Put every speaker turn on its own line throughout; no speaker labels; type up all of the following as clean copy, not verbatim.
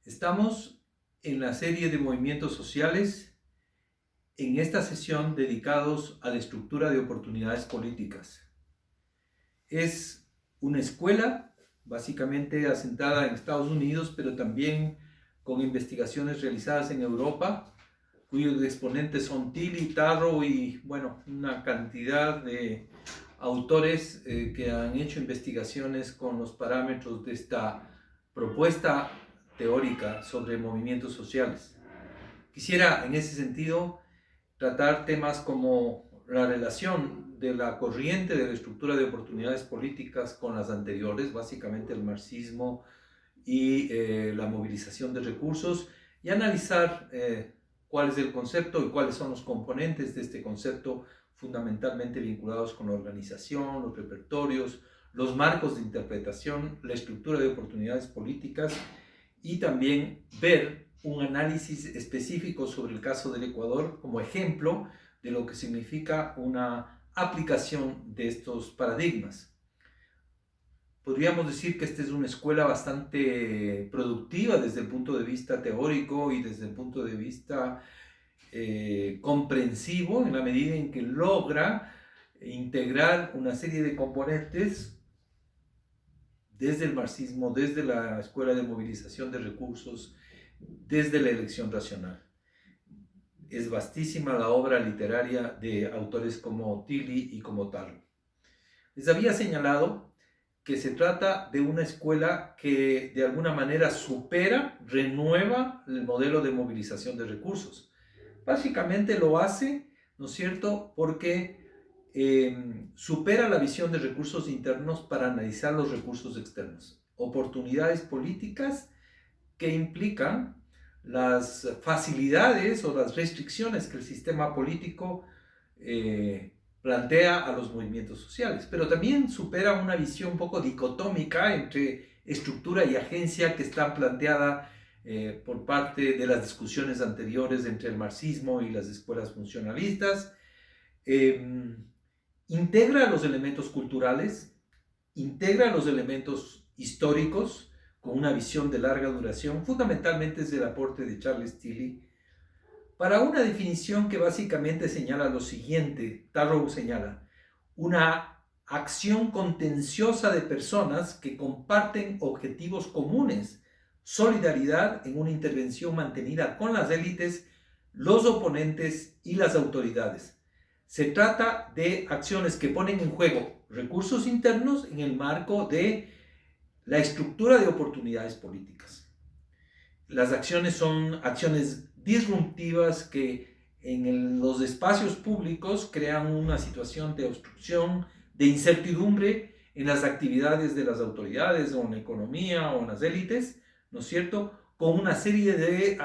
Estamos en la serie de movimientos sociales, en esta sesión dedicados a la estructura de oportunidades políticas. Es una escuela básicamente asentada en Estados Unidos, pero también con investigaciones realizadas en Europa, cuyos exponentes son Tilly, Tarrow y una cantidad de autores que han hecho investigaciones con los parámetros de esta propuesta teórica sobre movimientos sociales. Quisiera en ese sentido tratar temas como la relación de la corriente de la estructura de oportunidades políticas con las anteriores, básicamente el marxismo y la movilización de recursos, y analizar cuál es el concepto y cuáles son los componentes de este concepto, fundamentalmente vinculados con la organización, los repertorios, los marcos de interpretación, la estructura de oportunidades políticas, y también ver un análisis específico sobre el caso del Ecuador como ejemplo de lo que significa una aplicación de estos paradigmas. Podríamos decir que esta es una escuela bastante productiva desde el punto de vista teórico y desde el punto de vista comprensivo, en la medida en que logra integrar una serie de componentes desde el marxismo, desde la escuela de movilización de recursos, desde la elección racional. Es vastísima la obra literaria de autores como Tilly y como Tarrow. Les había señalado que se trata de una escuela que de alguna manera supera, renueva el modelo de movilización de recursos. Básicamente lo hace, ¿no es cierto?, porque supera la visión de recursos internos para analizar los recursos externos. Oportunidades políticas que implican las facilidades o las restricciones que el sistema político plantea a los movimientos sociales, pero también supera una visión un poco dicotómica entre estructura y agencia que está planteada por parte de las discusiones anteriores entre el marxismo y las escuelas funcionalistas. Integra los elementos culturales, integra los elementos históricos con una visión de larga duración, fundamentalmente es el aporte de Charles Tilly, para una definición que básicamente señala lo siguiente. Tarrow señala una acción contenciosa de personas que comparten objetivos comunes, solidaridad en una intervención mantenida con las élites, los oponentes y las autoridades. Se trata de acciones que ponen en juego recursos internos en el marco de la estructura de oportunidades políticas. Las acciones son acciones disruptivas que en los espacios públicos crean una situación de obstrucción, de incertidumbre en las actividades de las autoridades o en la economía o en las élites, ¿no es cierto?, con una serie de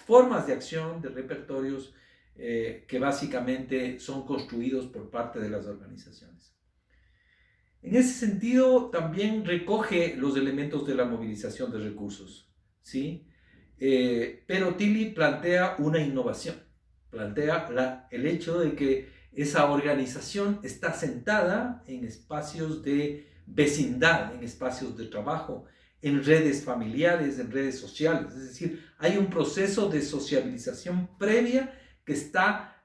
formas de acción, de repertorios que básicamente son construidos por parte de las organizaciones. En ese sentido, también recoge los elementos de la movilización de recursos, ¿sí? Pero Tilly plantea una innovación, plantea el hecho de que esa organización está sentada en espacios de vecindad, en espacios de trabajo, en redes familiares, en redes sociales. Es decir, hay un proceso de sociabilización previa que está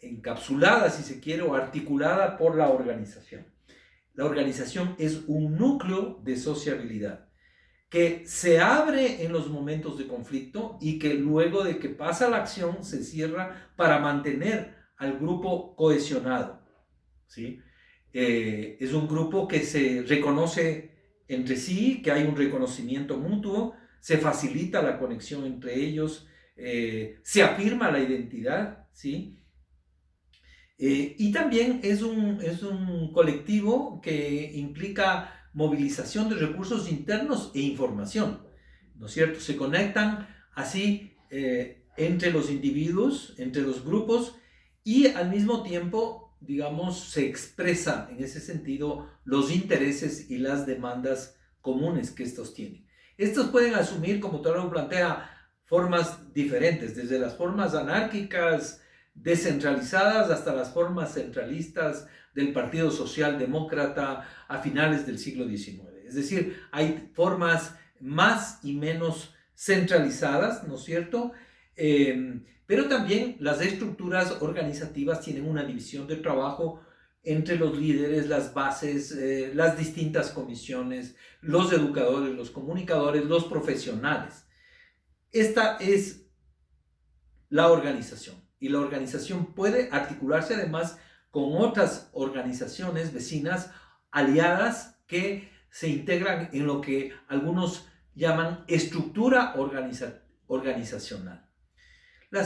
encapsulada, si se quiere, o articulada por la organización. La organización es un núcleo de sociabilidad que se abre en los momentos de conflicto y que luego de que pasa la acción se cierra para mantener al grupo cohesionado, ¿sí? Es un grupo que se reconoce entre sí, que hay un reconocimiento mutuo, se facilita la conexión entre ellos, se afirma la identidad, ¿sí? Y también es un colectivo que implica movilización de recursos internos e información, ¿no es cierto? Se conectan así entre los individuos, entre los grupos, y al mismo tiempo, digamos, se expresa en ese sentido los intereses y las demandas comunes que estos tienen. Estos pueden asumir, como Tarrow plantea, formas diferentes, desde las formas anárquicas, descentralizadas, hasta las formas centralistas del Partido Socialdemócrata a finales del siglo XIX. Es decir, hay formas más y menos centralizadas, ¿no es cierto? Pero también las estructuras organizativas tienen una división de trabajo entre los líderes, las bases, las distintas comisiones, los educadores, los comunicadores, los profesionales. Esta es la organización, y la organización puede articularse además con otras organizaciones vecinas aliadas que se integran en lo que algunos llaman estructura organizacional. El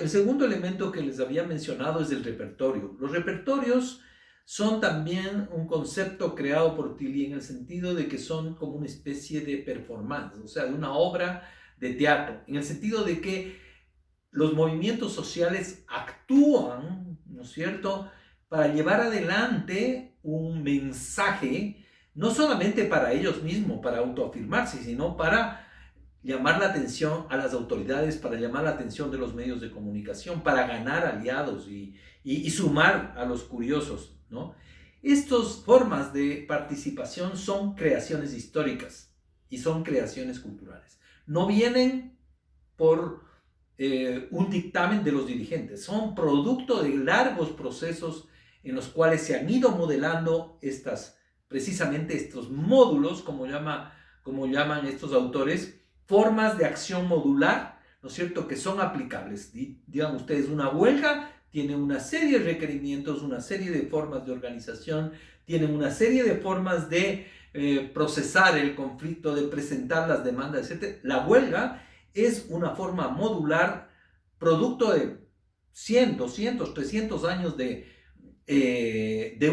segundo elemento que les había mencionado es el repertorio. Los repertorios son también un concepto creado por Tilly en el sentido de que son como una especie de performance, o sea, de una obra de teatro, en el sentido de que los movimientos sociales actúan, ¿no es cierto?, para llevar adelante un mensaje, no solamente para ellos mismos, para autoafirmarse, sino para llamar la atención a las autoridades, para llamar la atención de los medios de comunicación, para ganar aliados y sumar a los curiosos, ¿no? Estas formas de participación son creaciones históricas y son creaciones culturales. No vienen por un dictamen de los dirigentes, son producto de largos procesos en los cuales se han ido modelando precisamente estos módulos, como llaman estos autores, formas de acción modular, ¿no es cierto?, que son aplicables. Digan ustedes, una huelga tiene una serie de requerimientos, una serie de formas de organización, tienen una serie de formas de procesar el conflicto, de presentar las demandas, etc. La huelga es una forma modular, producto de 100, 200, 300 años de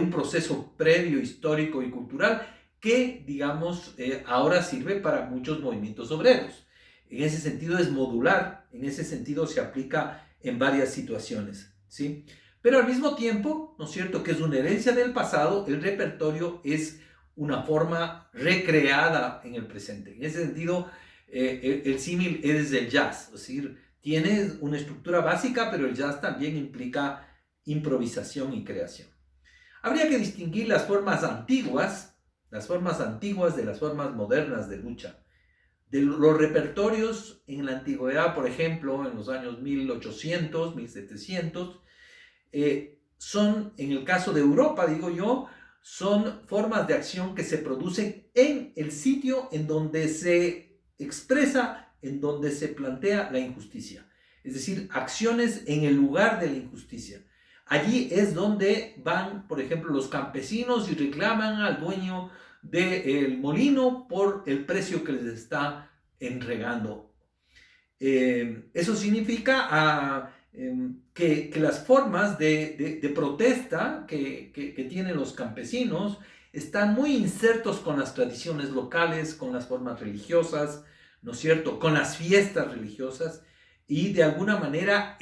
un proceso previo, histórico y cultural que, digamos, ahora sirve para muchos movimientos obreros. En ese sentido es modular, en ese sentido se aplica en varias situaciones, ¿sí? Pero al mismo tiempo, ¿no es cierto?, que es una herencia del pasado, el repertorio es una forma recreada en el presente. En ese sentido, el símil es el jazz, es decir, tiene una estructura básica, pero el jazz también implica improvisación y creación. Habría que distinguir las formas antiguas de las formas modernas de lucha. De los repertorios en la antigüedad, por ejemplo, en los años 1800, 1700, son, en el caso de Europa, digo yo, son formas de acción que se producen en el sitio en donde se expresa, en donde se plantea la injusticia. Es decir, acciones en el lugar de la injusticia. Allí es donde van, por ejemplo, los campesinos y reclaman al dueño del molino por el precio que les está entregando. Eso significa que las formas de protesta que tienen los campesinos están muy insertos con las tradiciones locales, con las formas religiosas, ¿no es cierto?, con las fiestas religiosas, y de alguna manera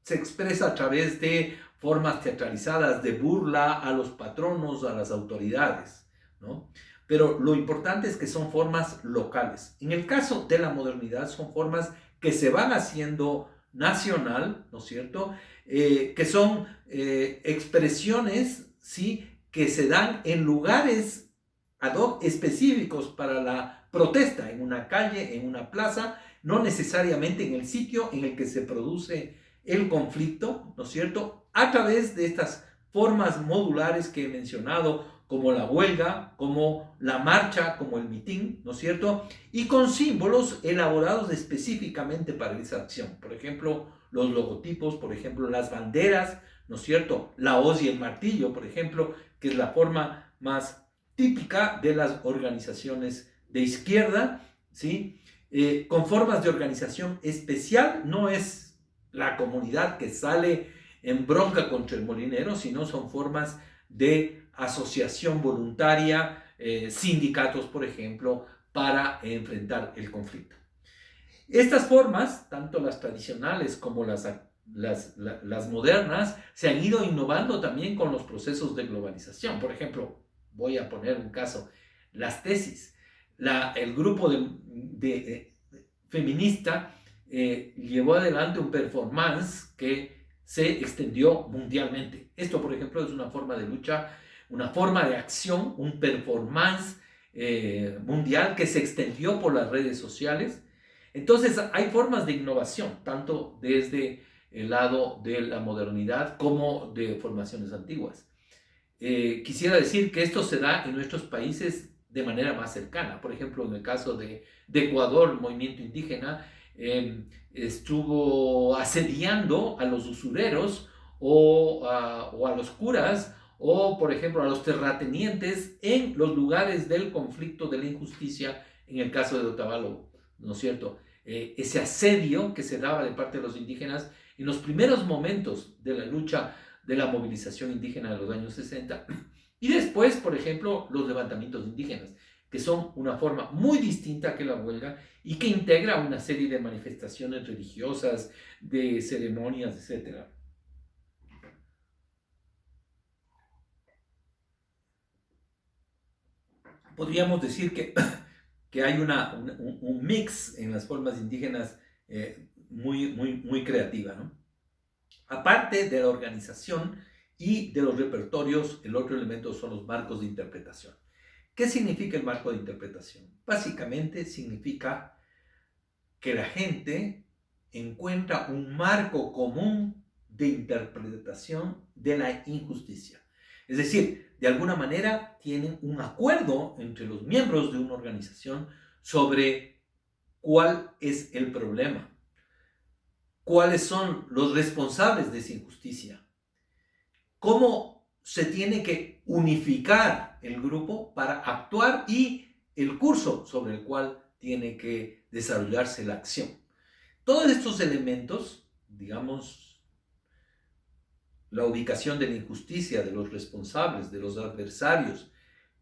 se expresa a través de formas teatralizadas de burla a los patronos, a las autoridades, ¿no? Pero lo importante es que son formas locales. En el caso de la modernidad son formas que se van haciendo nacional, ¿no es cierto?, que son expresiones, ¿sí?, que se dan en lugares ad hoc específicos para la protesta, en una calle, en una plaza, no necesariamente en el sitio en el que se produce el conflicto, ¿no es cierto?, a través de estas formas modulares que he mencionado, como la huelga, como la marcha, como el mitin, ¿no es cierto?, y con símbolos elaborados específicamente para esa acción. Por ejemplo, los logotipos, por ejemplo, las banderas, ¿no es cierto?, la hoz y el martillo, por ejemplo, que es la forma más típica de las organizaciones de izquierda, ¿sí?, con formas de organización especial. No es la comunidad que sale en bronca contra el molinero, sino son formas de asociación voluntaria, sindicatos, por ejemplo, para enfrentar el conflicto. Estas formas, tanto las tradicionales como las modernas, se han ido innovando también con los procesos de globalización. Por ejemplo, voy a poner un caso, las tesis. El grupo feminista llevó adelante un performance que se extendió mundialmente. Esto, por ejemplo, es una forma de lucha, una forma de acción, un performance mundial que se extendió por las redes sociales. Entonces hay formas de innovación, tanto desde el lado de la modernidad como de formaciones antiguas. Quisiera decir que esto se da en nuestros países de manera más cercana. Por ejemplo, en el caso de Ecuador, el movimiento indígena estuvo asediando a los usureros o a los curas o, por ejemplo, a los terratenientes en los lugares del conflicto, de la injusticia, en el caso de Otavalo, ¿no es cierto? Ese asedio que se daba de parte de los indígenas en los primeros momentos de la lucha de la movilización indígena de los años 60, y después, por ejemplo, los levantamientos indígenas, que son una forma muy distinta que la huelga y que integra una serie de manifestaciones religiosas, de ceremonias, etc. Podríamos decir que hay un mix en las formas indígenas muy creativa, ¿no? Aparte de la organización y de los repertorios, el otro elemento son los marcos de interpretación. ¿Qué significa el marco de interpretación? Básicamente significa que la gente encuentra un marco común de interpretación de la injusticia. Es decir, de alguna manera tienen un acuerdo entre los miembros de una organización sobre cuál es el problema, cuáles son los responsables de esa injusticia, cómo se tiene que unificar el grupo para actuar y el curso sobre el cual tiene que desarrollarse la acción. Todos estos elementos, digamos, la ubicación de la injusticia, de los responsables, de los adversarios,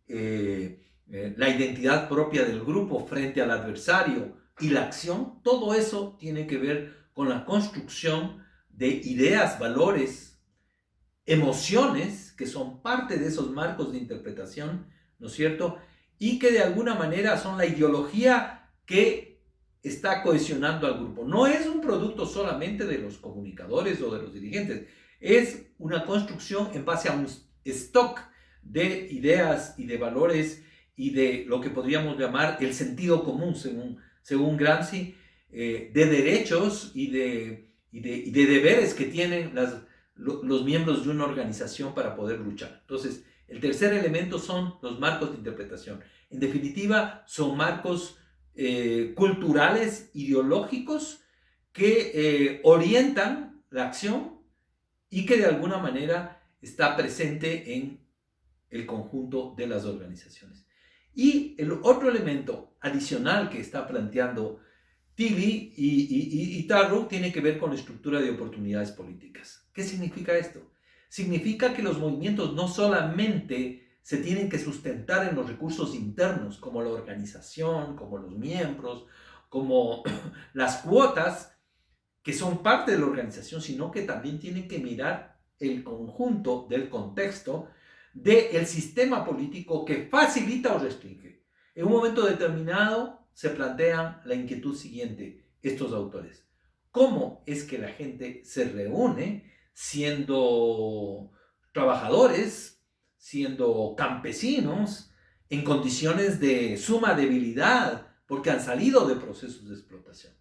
la identidad propia del grupo frente al adversario y la acción, todo eso tiene que ver con la construcción de ideas, valores, emociones que son parte de esos marcos de interpretación, ¿no es cierto? Y que de alguna manera son la ideología que está cohesionando al grupo. No es un producto solamente de los comunicadores o de los dirigentes, es una construcción en base a un stock de ideas y de valores y de lo que podríamos llamar el sentido común, según Gramsci, de derechos y de deberes que tienen los miembros de una organización para poder luchar. Entonces, el tercer elemento son los marcos de interpretación. En definitiva, son marcos culturales, ideológicos, que orientan la acción y que de alguna manera está presente en el conjunto de las organizaciones. Y el otro elemento adicional que está planteando Tilly y Tarrow tiene que ver con la estructura de oportunidades políticas. ¿Qué significa esto? Significa que los movimientos no solamente se tienen que sustentar en los recursos internos, como la organización, como los miembros, como las cuotas, que son parte de la organización, sino que también tienen que mirar el conjunto del contexto del sistema político que facilita o restringe. En un momento determinado se plantean la inquietud siguiente, estos autores. ¿Cómo es que la gente se reúne siendo trabajadores, siendo campesinos, en condiciones de suma debilidad, porque han salido de procesos de explotación?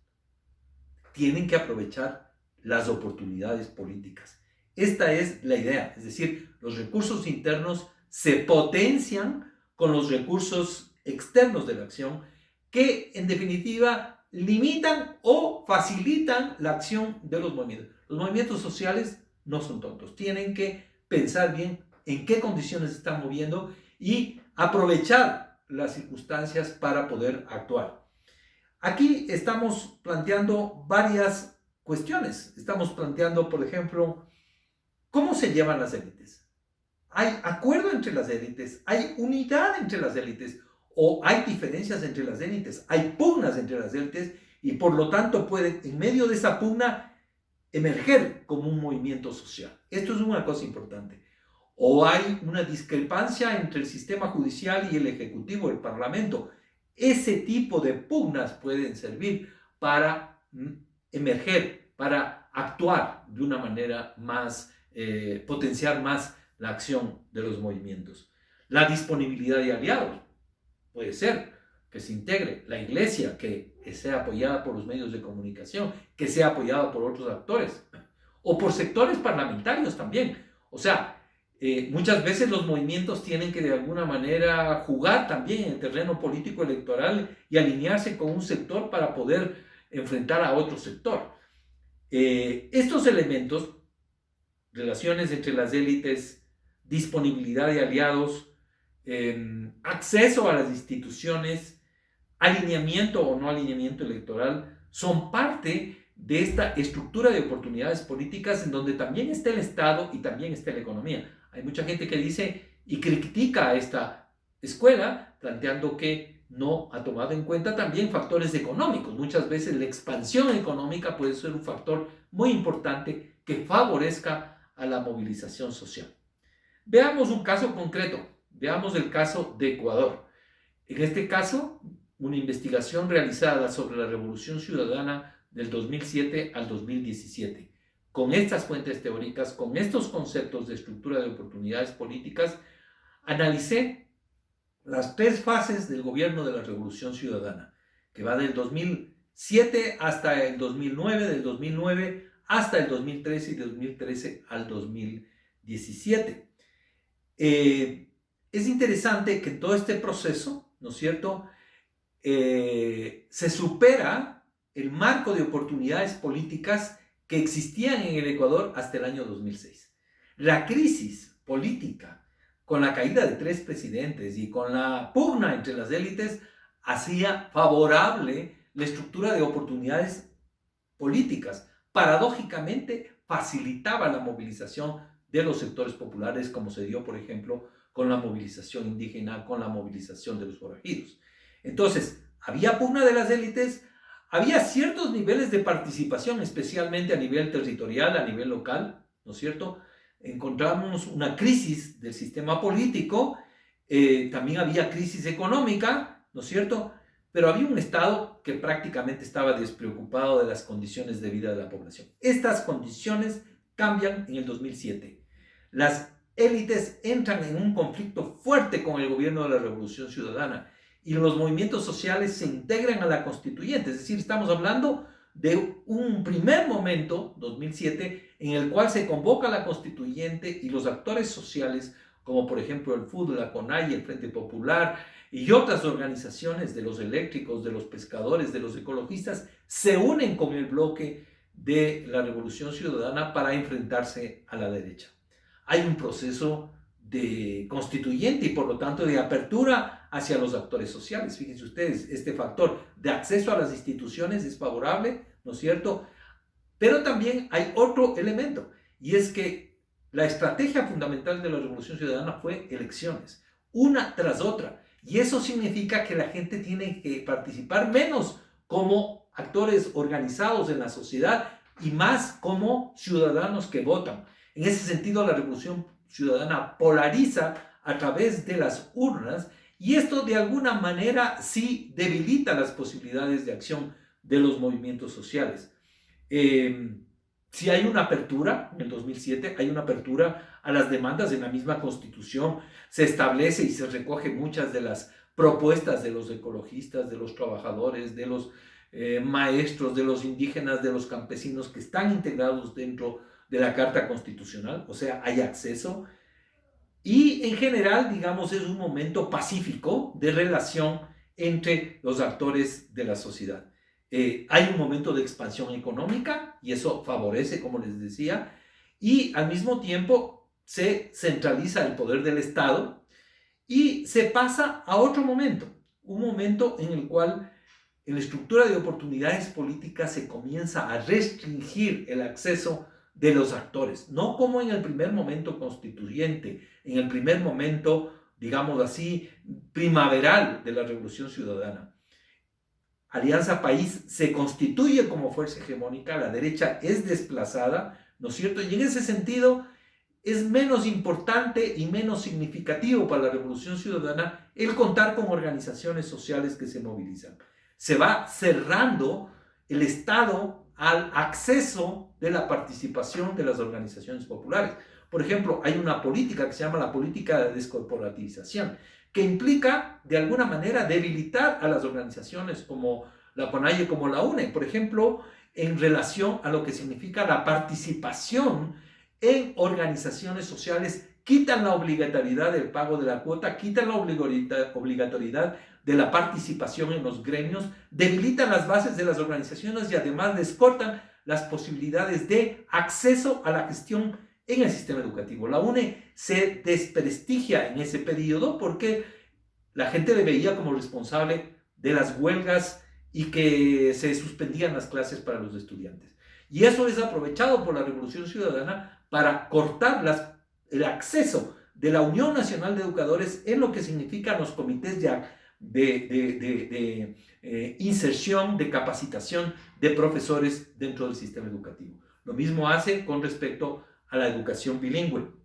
Tienen que aprovechar las oportunidades políticas. Esta es la idea, es decir, los recursos internos se potencian con los recursos externos de la acción que en definitiva limitan o facilitan la acción de los movimientos. Los movimientos sociales no son tontos, tienen que pensar bien en qué condiciones se están moviendo y aprovechar las circunstancias para poder actuar. Aquí estamos planteando varias cuestiones. Estamos planteando, por ejemplo, ¿cómo se llevan las élites? ¿Hay acuerdo entre las élites? ¿Hay unidad entre las élites? ¿O hay diferencias entre las élites? ¿Hay pugnas entre las élites? Y por lo tanto puede, en medio de esa pugna, emerger como un movimiento social. Esto es una cosa importante. ¿O hay una discrepancia entre el sistema judicial y el ejecutivo, el parlamento? Ese tipo de pugnas pueden servir para emerger, para actuar de una manera más, potenciar más la acción de los movimientos. La disponibilidad de aliados puede ser. que se integre, la iglesia, que sea apoyada por los medios de comunicación, que sea apoyada por otros actores, o por sectores parlamentarios también. O sea, muchas veces los movimientos tienen que de alguna manera jugar también en el terreno político electoral y alinearse con un sector para poder enfrentar a otro sector. Estos elementos, relaciones entre las élites, disponibilidad de aliados, acceso a las instituciones, alineamiento o no alineamiento electoral, son parte de esta estructura de oportunidades políticas en donde también está el Estado y también está la economía. Hay mucha gente que dice y critica a esta escuela, planteando que no ha tomado en cuenta también factores económicos. Muchas veces la expansión económica puede ser un factor muy importante que favorezca a la movilización social. Veamos un caso concreto, veamos el caso de Ecuador. En este caso, una investigación realizada sobre la Revolución Ciudadana del 2007 al 2017. Con estas fuentes teóricas, con estos conceptos de estructura de oportunidades políticas, analicé las 3 fases del gobierno de la Revolución Ciudadana, que va del 2007 hasta el 2009, del 2009 hasta el 2013 y del 2013 al 2017. Es interesante que en todo este proceso, ¿no es cierto?, se supera el marco de oportunidades políticas que existían en el Ecuador hasta el año 2006. La crisis política, con la caída de 3 presidentes y con la pugna entre las élites, hacía favorable la estructura de oportunidades políticas. Paradójicamente, facilitaba la movilización de los sectores populares, como se dio, por ejemplo, con la movilización indígena, con la movilización de los forajidos. Entonces, había pugna de las élites, había ciertos niveles de participación, especialmente a nivel territorial, a nivel local, ¿no es cierto? Encontramos una crisis del sistema político, también había crisis económica, ¿no es cierto? Pero había un Estado que prácticamente estaba despreocupado de las condiciones de vida de la población. Estas condiciones cambian en el 2007. Las élites entran en un conflicto fuerte con el gobierno de la Revolución Ciudadana y los movimientos sociales se integran a la constituyente. Es decir, estamos hablando de un primer momento, 2007, en el cual se convoca la constituyente y los actores sociales, como por ejemplo el FUD, la CONAIE, el Frente Popular y otras organizaciones de los eléctricos, de los pescadores, de los ecologistas, se unen con el bloque de la Revolución Ciudadana para enfrentarse a la derecha. Hay un proceso de constituyente y por lo tanto de apertura hacia los actores sociales. Fíjense ustedes, este factor de acceso a las instituciones es favorable, ¿no es cierto? Pero también hay otro elemento, y es que la estrategia fundamental de la Revolución Ciudadana fue elecciones, una tras otra, y eso significa que la gente tiene que participar menos como actores organizados en la sociedad y más como ciudadanos que votan. En ese sentido, la Revolución Ciudadana polariza a través de las urnas y esto de alguna manera sí debilita las posibilidades de acción de los movimientos sociales. Si hay una apertura, en el 2007 hay una apertura a las demandas en la misma Constitución, se establece y se recoge muchas de las propuestas de los ecologistas, de los trabajadores, de los maestros, de los indígenas, de los campesinos que están integrados dentro de la Carta Constitucional, o sea, hay acceso y en general, digamos, es un momento pacífico de relación entre los actores de la sociedad. Hay un momento de expansión económica y eso favorece, como les decía, y al mismo tiempo se centraliza el poder del Estado y se pasa a otro momento, un momento en el cual en la estructura de oportunidades políticas se comienza a restringir el acceso de los actores, no como en el primer momento constituyente, en el primer momento, digamos así, primaveral de la Revolución Ciudadana. Alianza País se constituye como fuerza hegemónica, la derecha es desplazada, ¿no es cierto? Y en ese sentido es menos importante y menos significativo para la Revolución Ciudadana el contar con organizaciones sociales que se movilizan. Se va cerrando el Estado al acceso de la participación de las organizaciones populares. Por ejemplo, hay una política que se llama la política de descorporativización, que implica de alguna manera debilitar a las organizaciones como la CONAIE, como la UNE, por ejemplo, en relación a lo que significa la participación en organizaciones sociales. Quitan la obligatoriedad del pago de la cuota, quitan la obligatoriedad de la participación en los gremios, debilitan las bases de las organizaciones y además les cortan las posibilidades de acceso a la gestión en el sistema educativo. La UNE se desprestigia en ese periodo porque la gente le veía como responsable de las huelgas y que se suspendían las clases para los estudiantes. Y eso es aprovechado por la Revolución Ciudadana para cortar el acceso de la Unión Nacional de Educadores en lo que significan los comités de inserción, de capacitación de profesores dentro del sistema educativo. Lo mismo hace con respecto a la educación bilingüe.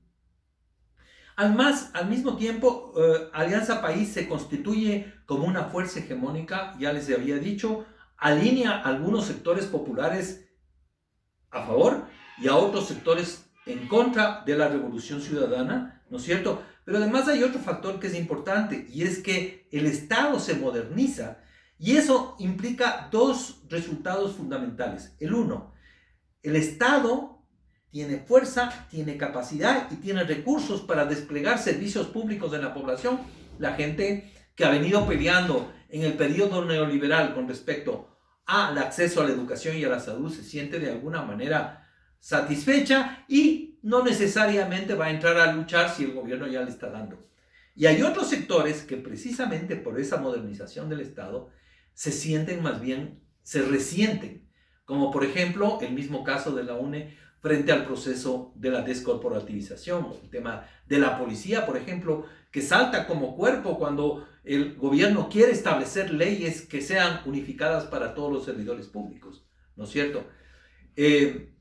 Al mismo tiempo, Alianza País se constituye como una fuerza hegemónica, ya les había dicho, alinea a algunos sectores populares a favor y a otros sectores en contra de la Revolución Ciudadana, ¿no es cierto? Pero además hay otro factor que es importante, y es que el Estado se moderniza, y eso implica dos resultados fundamentales. El uno, el Estado tiene fuerza, tiene capacidad y tiene recursos para desplegar servicios públicos en la población. La gente que ha venido peleando en el periodo neoliberal con respecto al acceso a la educación y a la salud se siente de alguna manera satisfecha y no necesariamente va a entrar a luchar si el gobierno ya le está dando. Y hay otros sectores que precisamente por esa modernización del Estado se sienten más bien, se resienten, como por ejemplo el mismo caso de la UNE frente al proceso de la descorporativización, el tema de la policía, por ejemplo, que salta como cuerpo cuando el gobierno quiere establecer leyes que sean unificadas para todos los servidores públicos, ¿no es cierto?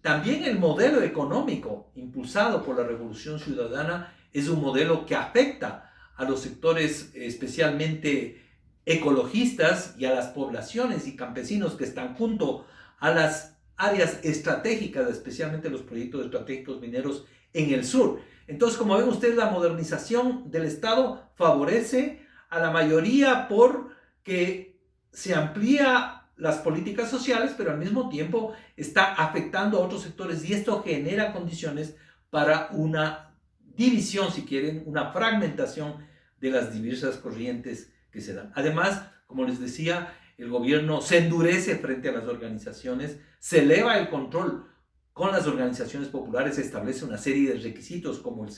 También el modelo económico impulsado por la Revolución Ciudadana es un modelo que afecta a los sectores especialmente ecologistas y a las poblaciones y campesinos que están junto a las áreas estratégicas, especialmente los proyectos estratégicos mineros en el sur. Entonces, como ven ustedes, la modernización del Estado favorece a la mayoría porque se amplía las políticas sociales, pero al mismo tiempo está afectando a otros sectores y esto genera condiciones para una división, si quieren, una fragmentación de las diversas corrientes que se dan. Además, como les decía, el gobierno se endurece frente a las organizaciones, se eleva el control con las organizaciones populares, se establece una serie de requisitos como el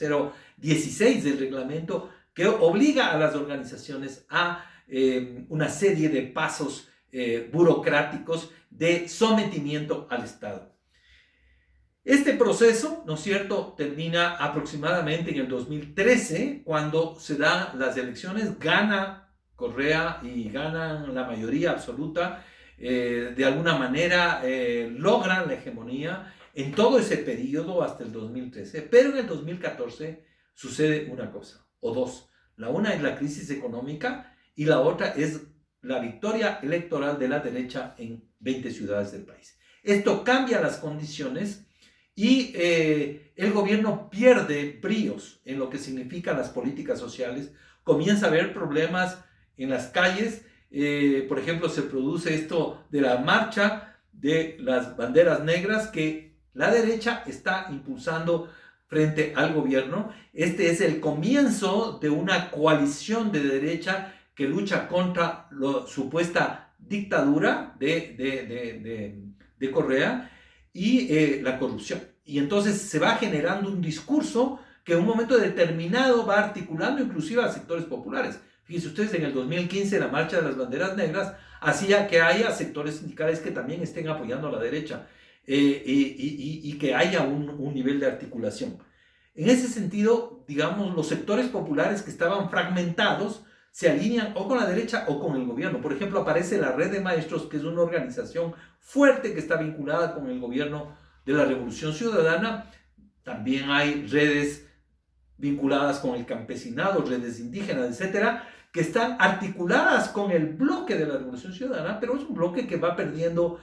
016 del reglamento que obliga a las organizaciones a una serie de pasos burocráticos de sometimiento al Estado. Este proceso, ¿no es cierto?, termina aproximadamente en el 2013, cuando se dan las elecciones, gana Correa y ganan la mayoría absoluta, de alguna manera logran la hegemonía en todo ese periodo hasta el 2013, pero en el 2014 sucede una cosa, o dos. La una es la crisis económica y la otra es la victoria electoral de la derecha en 20 ciudades del país. Esto cambia las condiciones y el gobierno pierde bríos en lo que significan las políticas sociales, comienza a haber problemas en las calles, por ejemplo, se produce esto de la marcha de las banderas negras que la derecha está impulsando frente al gobierno. Este es el comienzo de una coalición de derecha que lucha contra la supuesta dictadura de Correa y la corrupción. Y entonces se va generando un discurso que en un momento determinado va articulando inclusive a sectores populares. Fíjense ustedes, en el 2015 la marcha de las banderas negras hacía que haya sectores sindicales que también estén apoyando a la derecha y que haya un nivel de articulación. En ese sentido, digamos, los sectores populares que estaban fragmentados se alinean o con la derecha o con el gobierno. Por ejemplo, aparece la Red de Maestros, que es una organización fuerte que está vinculada con el gobierno de la Revolución Ciudadana. También hay redes vinculadas con el campesinado, redes indígenas, etcétera, que están articuladas con el bloque de la Revolución Ciudadana, pero es un bloque que va perdiendo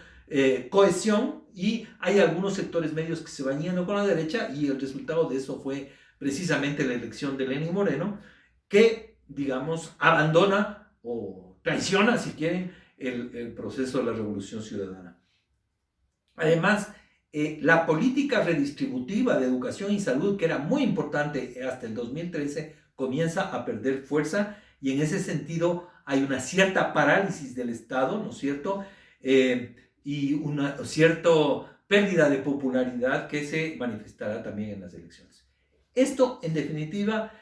cohesión y hay algunos sectores medios que se van yendo con la derecha y el resultado de eso fue precisamente la elección de Lenín Moreno, que digamos, abandona o traiciona, si quieren, el proceso de la revolución ciudadana. Además, la política redistributiva de educación y salud, que era muy importante hasta el 2013, comienza a perder fuerza y en ese sentido hay una cierta parálisis del Estado, ¿no es cierto? Y una cierta pérdida de popularidad que se manifestará también en las elecciones. Esto, en definitiva,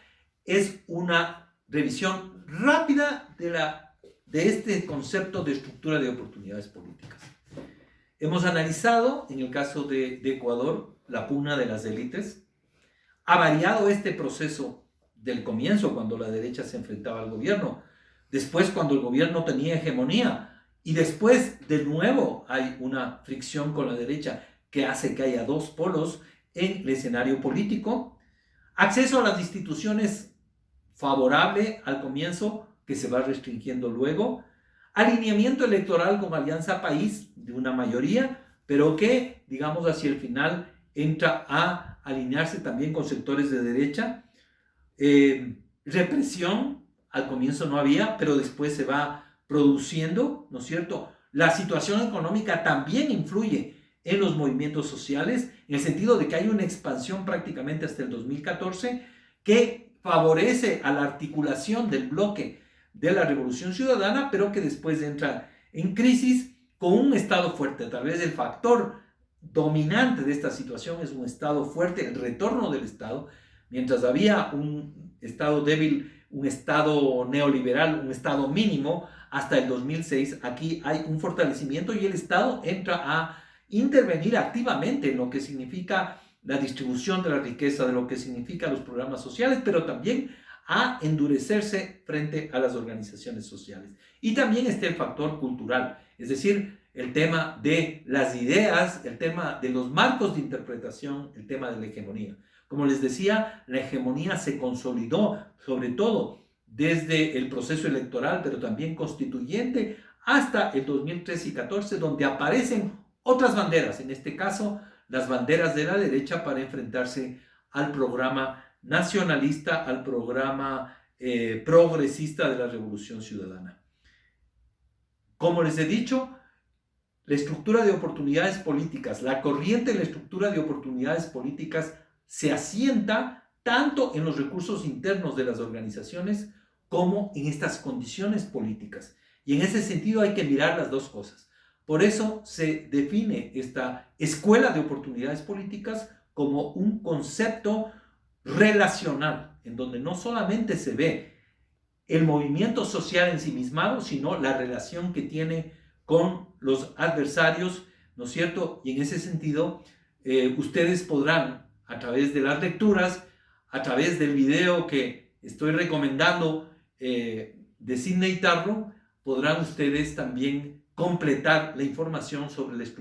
es una revisión rápida de este concepto de estructura de oportunidades políticas. Hemos analizado, en el caso de Ecuador, la pugna de las élites. Ha variado este proceso del comienzo, cuando la derecha se enfrentaba al gobierno, después cuando el gobierno tenía hegemonía, y después de nuevo hay una fricción con la derecha que hace que haya dos polos en el escenario político. Acceso a las instituciones favorable al comienzo, que se va restringiendo luego. Alineamiento electoral con Alianza País de una mayoría, pero que, digamos, hacia el final entra a alinearse también con sectores de derecha. Represión, al comienzo no había, pero después se va produciendo, ¿no es cierto? La situación económica también influye en los movimientos sociales, en el sentido de que hay una expansión prácticamente hasta el 2014 que favorece a la articulación del bloque de la Revolución Ciudadana, pero que después entra en crisis con un Estado fuerte. Tal vez el factor dominante de esta situación es un Estado fuerte, el retorno del Estado. Mientras había un Estado débil, un Estado neoliberal, un Estado mínimo, hasta el 2006, aquí hay un fortalecimiento y el Estado entra a intervenir activamente en lo que significa la distribución de la riqueza, de lo que significa los programas sociales, pero también a endurecerse frente a las organizaciones sociales. Y también está el factor cultural, es decir, el tema de las ideas, el tema de los marcos de interpretación, el tema de la hegemonía. Como les decía, la hegemonía se consolidó, sobre todo desde el proceso electoral, pero también constituyente, hasta el 2013 y 2014, donde aparecen otras banderas, en este caso, las banderas de la derecha para enfrentarse al programa nacionalista, al programa progresista de la Revolución Ciudadana. Como les he dicho, la estructura de oportunidades políticas, la corriente de la estructura de oportunidades políticas se asienta tanto en los recursos internos de las organizaciones como en estas condiciones políticas. Y en ese sentido hay que mirar las dos cosas. Por eso se define esta escuela de oportunidades políticas como un concepto relacional, en donde no solamente se ve el movimiento social ensimismado, sino la relación que tiene con los adversarios, ¿no es cierto? Y en ese sentido, ustedes podrán, a través de las lecturas, a través del video que estoy recomendando de Sidney Tarro, podrán ustedes también completar la información sobre la estructura